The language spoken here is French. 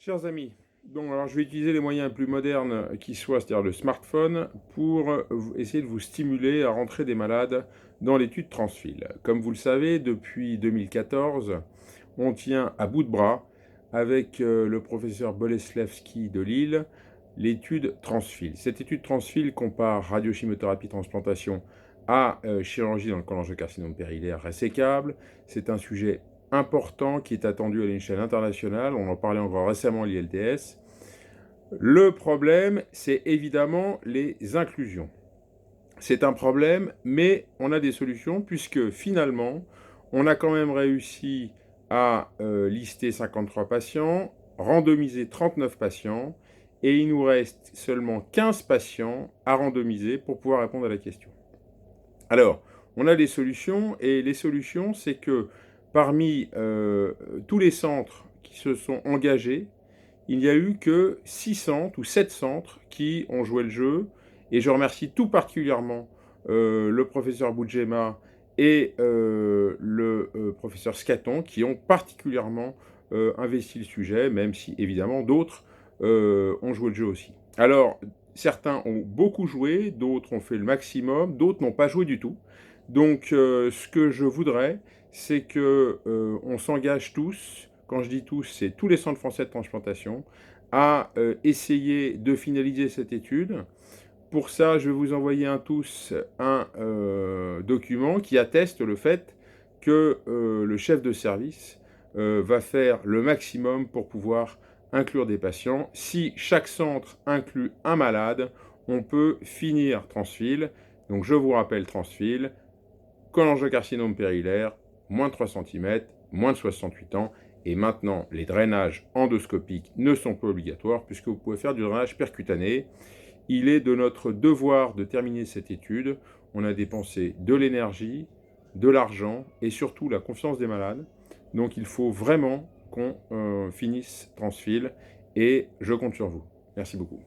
Chers amis, alors je vais utiliser les moyens les plus modernes qui soient, c'est-à-dire le smartphone, pour essayer de vous stimuler à rentrer des malades dans l'étude Transfil. Comme vous le savez, depuis 2014, on tient à bout de bras avec le professeur Boleslawski de Lille l'étude Transfil. Cette étude Transfil compare radiochimiothérapie transplantation à chirurgie dans le cholangiocarcinome périlaire résécable. C'est un sujet important qui est attendu à l'échelle internationale. On en parlait encore récemment à l'ILTS. Le problème, c'est évidemment les inclusions. C'est un problème, mais on a des solutions puisque finalement, on a quand même réussi à lister 53 patients, randomiser 39 patients, et il nous reste seulement 15 patients à randomiser pour pouvoir répondre à la question. Alors, on a des solutions, et les solutions, c'est que parmi tous les centres qui se sont engagés, il n'y a eu que 6 centres ou 7 centres qui ont joué le jeu, et je remercie tout particulièrement le professeur Boudjema et le professeur Scaton qui ont particulièrement investi le sujet, même si évidemment d'autres ont joué le jeu aussi. Alors, certains ont beaucoup joué, d'autres ont fait le maximum, d'autres n'ont pas joué du tout. Donc, ce que je voudrais, c'est qu'on s'engage tous, quand je dis tous, c'est tous les centres français de transplantation, à essayer de finaliser cette étude. Pour ça, je vais vous envoyer tous un document qui atteste le fait que le chef de service va faire le maximum pour pouvoir inclure des patients. Si chaque centre inclut un malade, on peut finir Transfil. Donc je vous rappelle Transfil, cholangiocarcinome périlaire, moins de 3 cm, moins de 68 ans. Et maintenant, les drainages endoscopiques ne sont pas obligatoires puisque vous pouvez faire du drainage percutané. Il est de notre devoir de terminer cette étude. On a dépensé de l'énergie, de l'argent et surtout la confiance des malades. Donc il faut vraiment qu'on finisse Transfil et je compte sur vous. Merci beaucoup.